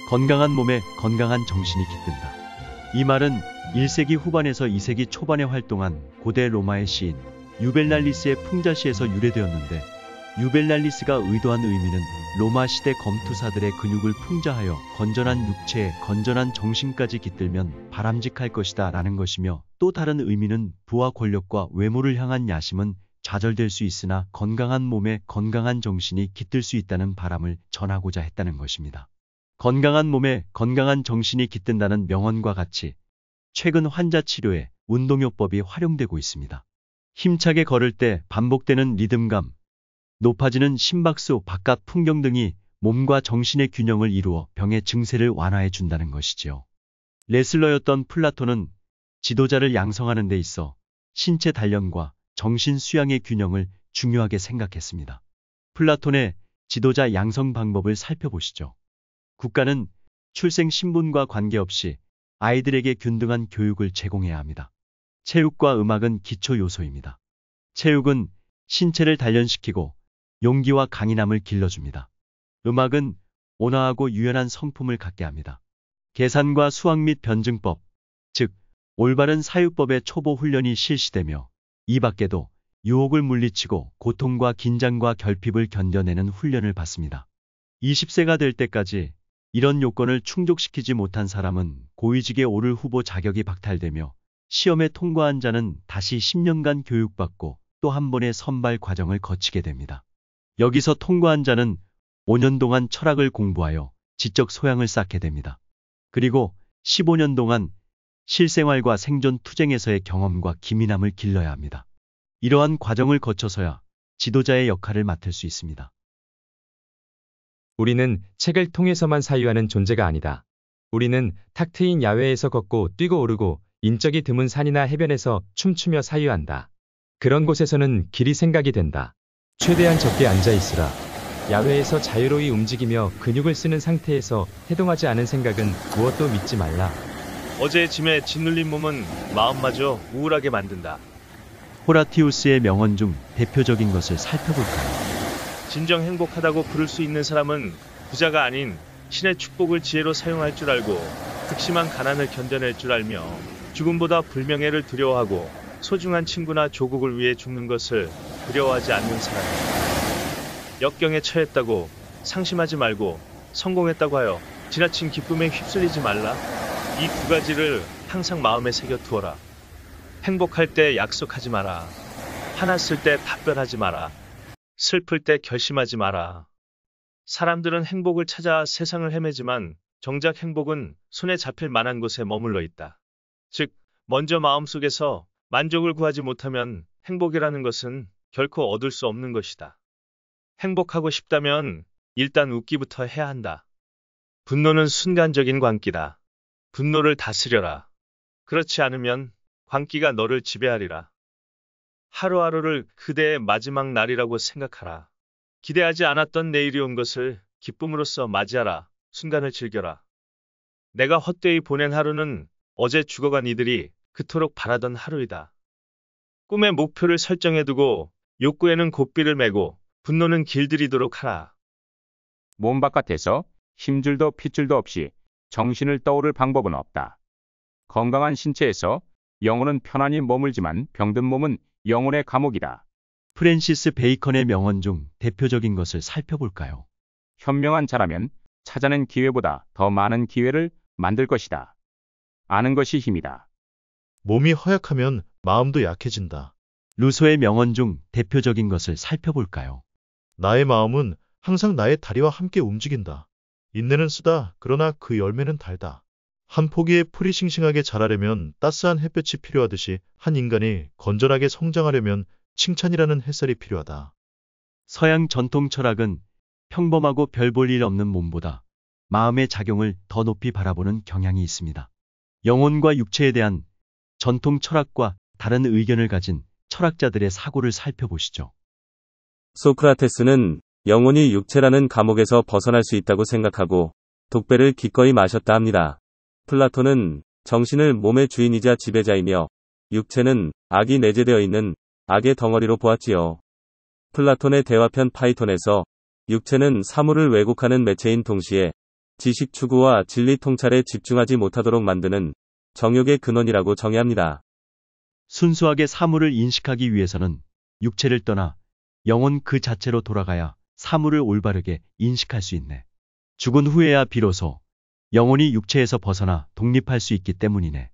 건강한 몸에 건강한 정신이 깃든다. 이 말은 1세기 후반에서 2세기 초반에 활동한 고대 로마의 시인 유벨랄리스의 풍자시에서 유래되었는데, 유벨랄리스가 의도한 의미는 로마 시대 검투사들의 근육을 풍자하여 건전한 육체에 건전한 정신까지 깃들면 바람직할 것이다 라는 것이며, 또 다른 의미는 부와 권력과 외모를 향한 야심은 좌절될 수 있으나 건강한 몸에 건강한 정신이 깃들 수 있다는 바람을 전하고자 했다는 것입니다. 건강한 몸에 건강한 정신이 깃든다는 명언과 같이 최근 환자 치료에 운동요법이 활용되고 있습니다. 힘차게 걸을 때 반복되는 리듬감, 높아지는 심박수, 바깥 풍경 등이 몸과 정신의 균형을 이루어 병의 증세를 완화해 준다는 것이지요. 레슬러였던 플라톤은 지도자를 양성하는 데 있어 신체 단련과 정신 수양의 균형을 중요하게 생각했습니다. 플라톤의 지도자 양성 방법을 살펴보시죠. 국가는 출생 신분과 관계없이 아이들에게 균등한 교육을 제공해야 합니다. 체육과 음악은 기초 요소입니다. 체육은 신체를 단련시키고 용기와 강인함을 길러줍니다. 음악은 온화하고 유연한 성품을 갖게 합니다. 계산과 수학 및 변증법, 즉 올바른 사유법의 초보 훈련이 실시되며, 이 밖에도 유혹을 물리치고 고통과 긴장과 결핍을 견뎌내는 훈련을 받습니다. 20세가 될 때까지 이런 요건을 충족시키지 못한 사람은 고위직에 오를 후보 자격이 박탈되며, 시험에 통과한 자는 다시 10년간 교육받고 또 한 번의 선발 과정을 거치게 됩니다. 여기서 통과한 자는 5년 동안 철학을 공부하여 지적 소양을 쌓게 됩니다. 그리고 15년 동안 실생활과 생존 투쟁에서의 경험과 기민함을 길러야 합니다. 이러한 과정을 거쳐서야 지도자의 역할을 맡을 수 있습니다. 우리는 책을 통해서만 사유하는 존재가 아니다. 우리는 탁 트인 야외에서 걷고 뛰고 오르고 인적이 드문 산이나 해변에서 춤추며 사유한다. 그런 곳에서는 길이 생각이 된다. 최대한 적게 앉아 있으라. 야외에서 자유로이 움직이며 근육을 쓰는 상태에서 해동하지 않은 생각은 무엇도 믿지 말라. 어제의 짐에 짓눌린 몸은 마음마저 우울하게 만든다. 호라티우스의 명언 중 대표적인 것을 살펴볼까요? 진정 행복하다고 부를 수 있는 사람은 부자가 아닌 신의 축복을 지혜로 사용할 줄 알고, 극심한 가난을 견뎌낼 줄 알며, 죽음보다 불명예를 두려워하고 소중한 친구나 조국을 위해 죽는 것을 두려워하지 않는 사람이다. 역경에 처했다고 상심하지 말고 성공했다고 하여 지나친 기쁨에 휩쓸리지 말라. 이 두 가지를 항상 마음에 새겨 두어라. 행복할 때 약속하지 마라. 화났을 때 답변하지 마라. 슬플 때 결심하지 마라. 사람들은 행복을 찾아 세상을 헤매지만 정작 행복은 손에 잡힐 만한 곳에 머물러 있다. 즉, 먼저 마음속에서 만족을 구하지 못하면 행복이라는 것은 결코 얻을 수 없는 것이다. 행복하고 싶다면 일단 웃기부터 해야 한다. 분노는 순간적인 광기다. 분노를 다스려라. 그렇지 않으면 광기가 너를 지배하리라. 하루하루를 그대의 마지막 날이라고 생각하라. 기대하지 않았던 내일이 온 것을 기쁨으로써 맞이하라. 순간을 즐겨라. 내가 헛되이 보낸 하루는 어제 죽어간 이들이 그토록 바라던 하루이다. 꿈의 목표를 설정해두고 욕구에는 고삐를 메고 분노는 길들이도록 하라. 몸 바깥에서 힘줄도 핏줄도 없이 정신을 떠오를 방법은 없다. 건강한 신체에서 영혼은 편안히 머물지만 병든 몸은 영혼의 감옥이다. 프랜시스 베이컨의 명언 중 대표적인 것을 살펴볼까요? 현명한 자라면 찾아낸 기회보다 더 많은 기회를 만들 것이다. 아는 것이 힘이다. 몸이 허약하면 마음도 약해진다. 루소의 명언 중 대표적인 것을 살펴볼까요? 나의 마음은 항상 나의 다리와 함께 움직인다. 인내는 쓰다. 그러나 그 열매는 달다. 한 포기의 풀이 싱싱하게 자라려면 따스한 햇볕이 필요하듯이 한 인간이 건전하게 성장하려면 칭찬이라는 햇살이 필요하다. 서양 전통 철학은 평범하고 별 볼 일 없는 몸보다 마음의 작용을 더 높이 바라보는 경향이 있습니다. 영혼과 육체에 대한 전통 철학과 다른 의견을 가진 철학자들의 사고를 살펴보시죠. 소크라테스는 영혼이 육체라는 감옥에서 벗어날 수 있다고 생각하고 독배를 기꺼이 마셨다 합니다. 플라톤은 정신을 몸의 주인이자 지배자이며 육체는 악이 내재되어 있는 악의 덩어리로 보았지요. 플라톤의 대화편 파이톤에서 육체는 사물을 왜곡하는 매체인 동시에 지식 추구와 진리 통찰에 집중하지 못하도록 만드는 정욕의 근원이라고 정의합니다. 순수하게 사물을 인식하기 위해서는 육체를 떠나 영혼 그 자체로 돌아가야 사물을 올바르게 인식할 수 있네. 죽은 후에야 비로소 영혼이 육체에서 벗어나 독립할 수 있기 때문이네.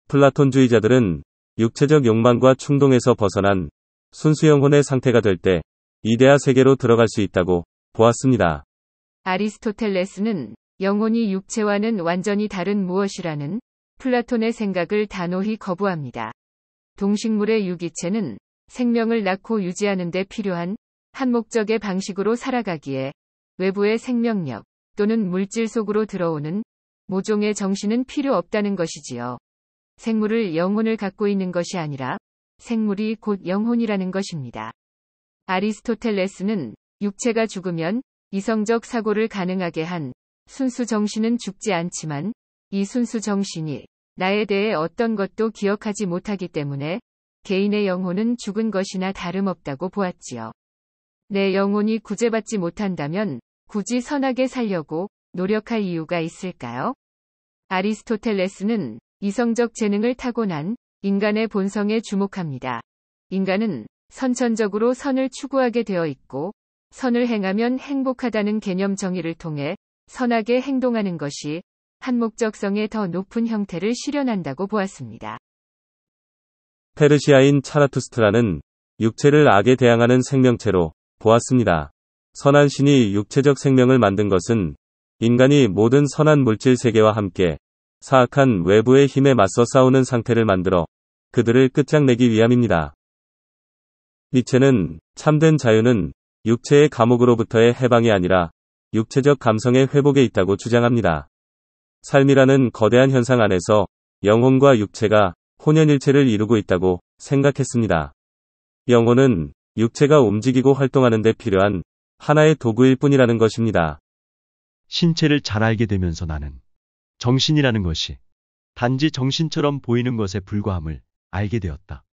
플라톤주의자들은 육체적 욕망과 충동에서 벗어난 순수 영혼의 상태가 될 때 이데아 세계로 들어갈 수 있다고 보았습니다. 아리스토텔레스는 영혼이 육체와는 완전히 다른 무엇이라는 플라톤의 생각을 단호히 거부합니다. 동식물의 유기체는 생명을 낳고 유지하는 데 필요한 한 목적의 방식으로 살아가기에 외부의 생명력 또는 물질 속으로 들어오는 모종의 정신은 필요 없다는 것이지요. 생물을 영혼을 갖고 있는 것이 아니라 생물이 곧 영혼이라는 것입니다. 아리스토텔레스는 육체가 죽으면 이성적 사고를 가능하게 한 순수 정신은 죽지 않지만 이 순수 정신이 나에 대해 어떤 것도 기억하지 못하기 때문에 개인의 영혼은 죽은 것이나 다름없다고 보았지요. 내 영혼이 구제받지 못한다면 굳이 선하게 살려고 노력할 이유가 있을까요? 아리스토텔레스는 이성적 재능을 타고난 인간의 본성에 주목합니다. 인간은 선천적으로 선을 추구하게 되어 있고 선을 행하면 행복하다는 개념 정의를 통해 선하게 행동하는 것이 한 목적성의 더 높은 형태를 실현한다고 보았습니다. 페르시아인 차라투스트라는 육체를 악에 대항하는 생명체로 보았습니다. 선한 신이 육체적 생명을 만든 것은 인간이 모든 선한 물질 세계와 함께 사악한 외부의 힘에 맞서 싸우는 상태를 만들어 그들을 끝장내기 위함입니다. 니체는 참된 자유는 육체의 감옥으로부터의 해방이 아니라 육체적 감성의 회복에 있다고 주장합니다. 삶이라는 거대한 현상 안에서 영혼과 육체가 혼연일체를 이루고 있다고 생각했습니다. 영혼은 육체가 움직이고 활동하는 데 필요한 하나의 도구일 뿐이라는 것입니다. 신체를 잘 알게 되면서 나는 정신이라는 것이 단지 정신처럼 보이는 것에 불과함을 알게 되었다.